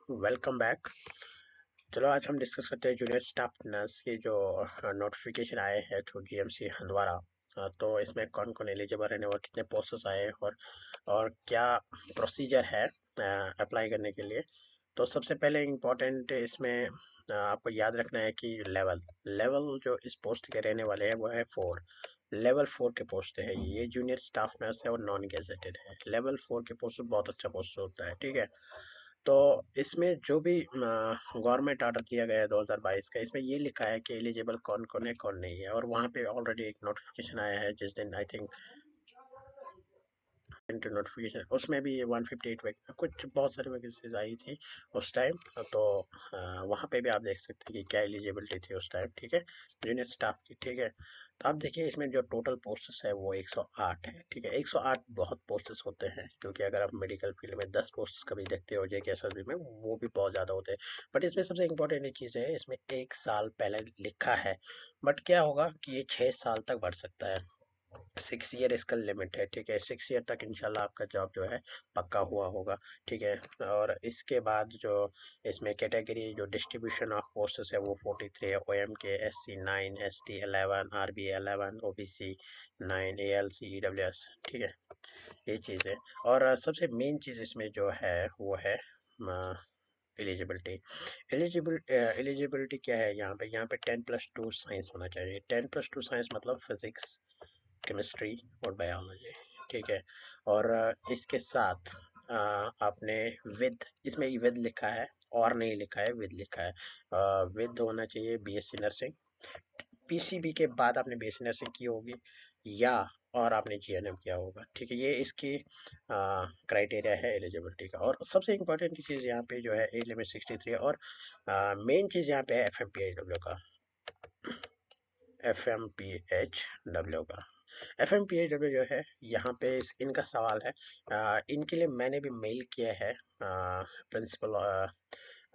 Welcome back. चलो आज हम डिस्कस करते हैं जूनियर स्टाफ नर्स की जो नोटिफिकेशन आए हैं थ्रू जीएमसी हंदवाड़ा। तो इसमें कौन कौन एलिजिबल है और कितने पोस्ट्स आए हैं और क्या प्रोसीजर है अप्लाई करने के लिए। तो सबसे पहले इम्पोर्टेंट इसमें आपको याद रखना है कि लेवल लेवल जो इस पोस्ट के रहने वाले हैं वो है 4। लेवल 4 के पोस्ट है, ये जूनियर स्टाफ नर्स है और नॉन गेजेटेड है। लेवल 4 के पोस्ट बहुत अच्छा पोस्ट होता है, ठीक है। तो इसमें जो भी गवर्नमेंट ऑर्डर दिया गया है 2022 का, इसमें ये लिखा है कि एलिजिबल कौन कौन है कौन नहीं है। और वहाँ पे ऑलरेडी एक नोटिफिकेशन आया है जिस दिन आई थिंक नोटिफिकेशन, उसमें भी 158 कुछ बहुत सारी वैकेंसीज आई थी उस टाइम। तो वहाँ पे भी आप देख सकते हैं कि क्या एलिजिबिलिटी थी उस टाइम, ठीक है, जूनियर स्टाफ की, ठीक है। तो आप देखिए इसमें जो टोटल पोस्ट्स है वो 108 है, ठीक है। 108 बहुत पोस्ट्स होते हैं, क्योंकि अगर आप मेडिकल फील्ड में 10 पोस्ट्स कभी देखते हो JKSRB में, वो भी बहुत ज़्यादा होते हैं। बट इसमें सबसे इंपॉर्टेंट एक चीज़ है, इसमें 1 साल पहले लिखा है। बट क्या होगा कि ये 6 साल तक बढ़ सकता है। 6 ईयर इसका लिमिट है, ठीक है। 6 ईयर तक इंशाल्लाह आपका जॉब जो है पक्का हुआ होगा, ठीक है। और इसके बाद जो इसमें कैटेगरी जो डिस्ट्रीब्यूशन ऑफ फोर्सेस है वो 43 है। OMK SC 9, ST 11, RB 11, OBC 9, ALC EWS, ठीक है। ये चीज़ है। और सबसे मेन चीज़ इसमें जो है वो है एलिजिबिलिटी। एलिजिबिलिटी क्या है यहाँ पे 10+2 साइंस होना चाहिए। 10+2 साइंस मतलब फिजिक्स, केमिस्ट्री और बायोलॉजी, ठीक है। और इसके साथ आपने विद, इसमें विद लिखा है और नहीं लिखा है, विद लिखा है। विद होना चाहिए BSc नर्सिंग, PCB के बाद आपने BSc नर्सिंग की होगी या और आपने GNM किया होगा, ठीक है। ये इसकी क्राइटेरिया है एलिजिबिलिटी का। और सबसे इम्पोर्टेंट चीज़ यहाँ पे जो है एज लिमिट 63 है। और मेन चीज़ यहाँ पे है FMPHW का, FMPHW का। FMPHW जो है यहाँ पे इनका सवाल है, इनके लिए मैंने भी मेल किया है प्रिंसिपल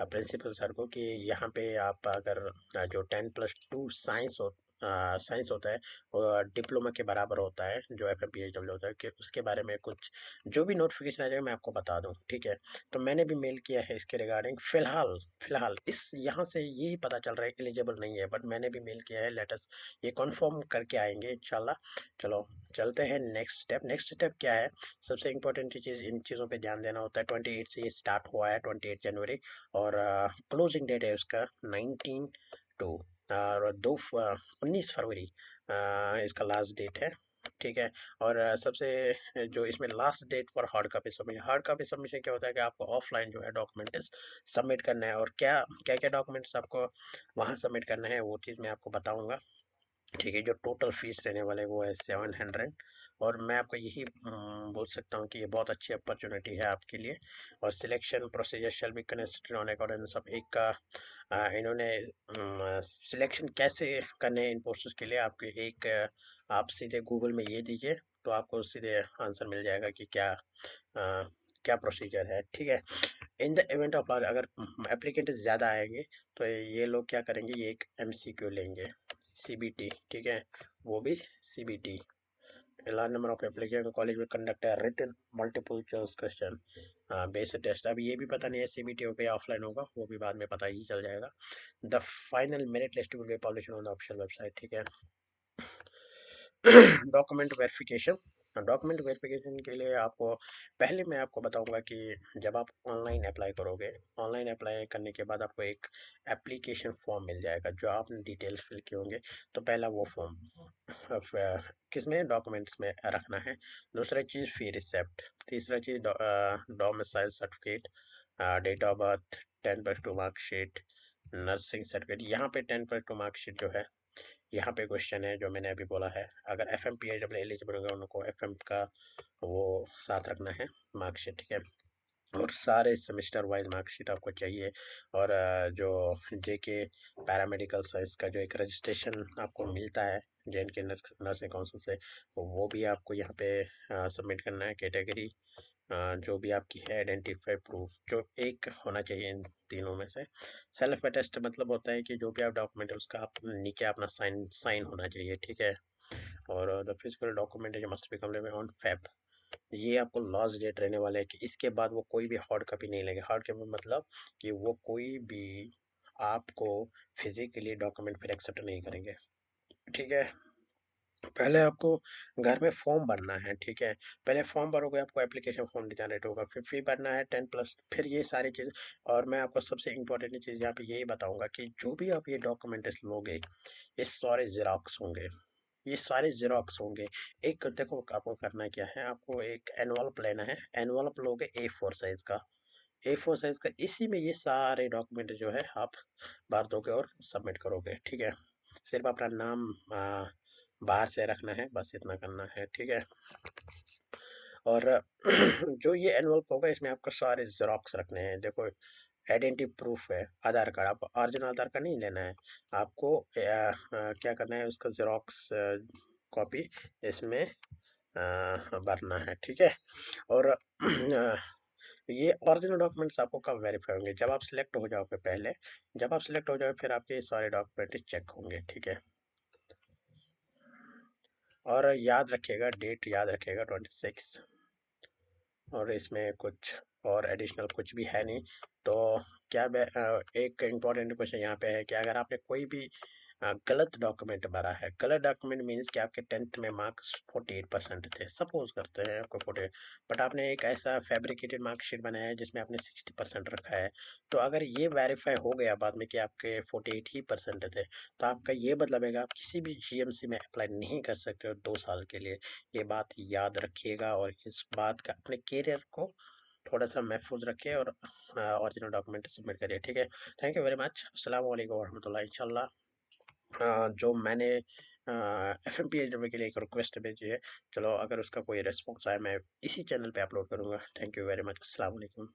प्रिंसिपल सर को कि यहाँ पे आप अगर जो 10+2 साइंस साइंस होता है वो डिप्लोमा के बराबर होता है, जो FMPHW होता है, कि उसके बारे में कुछ जो भी नोटिफिकेशन आ जाएगा मैं आपको बता दूँ, ठीक है। तो मैंने भी मेल किया है इसके रिगार्डिंग। फिलहाल इस यहाँ से यही पता चल रहा है एलिजिबल नहीं है, बट मैंने भी मेल किया है। लेटेस्ट ये कंफर्म करके आएंगे इंशाल्लाह। चलो चलते हैं नेक्स्ट स्टेप क्या है। सबसे इंपॉर्टेंट चीज़, इन चीज़ों पे ध्यान देना होता है। 28 से ये स्टार्ट हुआ है, 28 जनवरी। और क्लोजिंग डेट है उसका 19/2 और 19 फरवरी इसका लास्ट डेट है, ठीक है। और सबसे जो इसमें last date for hard copy submission क्या होता है कि आपको ऑफलाइन जो है डॉक्यूमेंट सबमिट करना है। और क्या क्या क्या डॉक्यूमेंट्स आपको वहाँ सबमिट करना है वो चीज़ मैं आपको बताऊँगा, ठीक है। जो टोटल फीस रहने वाले वो है 700। और मैं आपको यही बोल सकता हूँ कि ये बहुत अच्छी अपॉर्चुनिटी है आपके लिए। और selection procedure shall be considered on according of एक का इन्होंने सिलेक्शन कैसे करने हैं इन पोस्ट्स के लिए। आपके एक आप सीधे गूगल में ये दीजिए तो आपको सीधे आंसर मिल जाएगा कि क्या प्रोसीजर है, ठीक है। इन द इवेंट ऑफ अगर एप्लीकेंट ज़्यादा आएंगे तो ये लोग क्या करेंगे, ये एक MCQ लेंगे, CBT, ठीक है। वो भी CBT, large number of applicants college में कंडक्ट है written multiple choice question based test. अब ये भी पता नहीं है CBT होगा या ऑफलाइन होगा, वो भी बाद में पता ही चल जाएगा। The final merit list will be publish on the official website, ठीक है। डॉक्यूमेंट वेरिफिकेशन के लिए आपको पहले मैं आपको बताऊंगा कि जब आप ऑनलाइन अप्लाई करोगे, ऑनलाइन अप्लाई करने के बाद आपको एक एप्लीकेशन फॉर्म मिल जाएगा जो आपने डिटेल्स फिल किए होंगे। तो पहला वो फॉर्म किस में डॉक्यूमेंट्स में रखना है। दूसरा चीज़ फी रिसिप्ट। तीसरा चीज़ domicile certificate, date of birth, 10+2 marksheet, nursing certificate. यहाँ पे 10+2 मार्कशीट जो है, यहाँ पे क्वेश्चन है जो मैंने अभी बोला है, अगर FMPHW एलिजिबल होगा उनको FM का वो साथ रखना है मार्कशीट, ठीक है। और सारे सेमेस्टर वाइज मार्कशीट आपको चाहिए। और जो JK पैरामेडिकल साइंस का जो एक रजिस्ट्रेशन आपको मिलता है JNK नर्सिंग काउंसिल से, तो वो भी आपको यहाँ पे सबमिट करना है। कैटेगरी जो भी आपकी है, आइडेंटिफाई प्रूफ जो एक होना चाहिए इन तीनों में से। सेल्फ अटेस्ट मतलब होता है कि जो भी आप डॉक्यूमेंट है उसका आप नीचे अपना साइन साइन होना चाहिए, ठीक है। और the physical document must be completed on Feb ये आपको लास्ट डेट रहने वाला है कि इसके बाद वो कोई भी हार्ड कॉपी नहीं लेंगे। हार्ड कॉपी मतलब कि वो कोई भी आपको फिजिकली डॉक्यूमेंट फिर एक्सेप्ट नहीं करेंगे। ठीक है, पहले आपको घर में फॉर्म भरना है। ठीक है, पहले फॉर्म भरोगे, आपको एप्लीकेशन फॉर्म जनरेट होगा, फिर फी भरना है 10+, फिर ये सारी चीज़। और मैं आपको सबसे इम्पोर्टेंट चीज़ यहाँ पे यही बताऊंगा कि जो भी आप ये डॉक्यूमेंट्स लोगे, ये सारे जेरॉक्स होंगे, ये सारे जेरॉक्स होंगे। एक देखो आपको करना क्या है, आपको एक एनवलप लेना है। एनवलप लोगे A4 साइज का, A4 साइज का, इसी में ये सारे डॉक्यूमेंट जो है आप भर दोगे और सबमिट करोगे। ठीक है, सिर्फ अपना नाम बाहर से रखना है, बस इतना करना है। ठीक है, और जो ये एनवलप होगा इसमें आपको सारे जेरॉक्स रखने हैं। देखो, आइडेंटिटी प्रूफ है, आधार कार्ड, आपको ओरिजिनल आधार कार्ड नहीं लेना है। आपको क्या करना है, उसका जेरॉक्स कॉपी इसमें भरना है। ठीक है, और ये ओरिजिनल डॉक्यूमेंट्स आपको कब वेरीफाई होंगे, जब आप सिलेक्ट हो जाओगे। पहले जब आप सिलेक्ट हो जाओगे फिर आपके ये सारे डॉक्यूमेंट चेक होंगे। ठीक है, और याद रखिएगा, डेट याद रखिएगा 26। और इसमें कुछ और एडिशनल कुछ भी है नहीं। तो क्या एक इम्पॉर्टेंट क्वेश्चन यहाँ पे है कि अगर आपने कोई भी गलत डॉक्यूमेंट भरा है, गलत डॉक्यूमेंट मीन्स कि आपके 10th में मार्क्स 48% थे, सपोज करते हैं आपको 40, बट आपने एक ऐसा फैब्रिकेटेड मार्कशीट बनाया है जिसमें आपने 60% रखा है। तो अगर ये वेरीफाई हो गया बाद में कि आपके 48% ही थे, तो आपका ये मतलब है कि आप किसी भी GMC में अप्लाई नहीं कर सकते हो 2 साल के लिए। ये बात याद रखिएगा और इस बात का अपने करियर को थोड़ा सा महफूज रखिए और ओरिजिनल डॉक्यूमेंट सबमिट करिए। ठीक है, थैंक यू वेरी मच। अस्सलाम वालेकुम वरहमतुल्लाह। इंशाल्लाह जो मैंने FMPA के लिए एक रिक्वेस्ट भेजी है, चलो अगर उसका कोई रिस्पॉन्स आया मैं इसी चैनल पे अपलोड करूँगा। Thank you very much. अस्सलाम वालेकुम।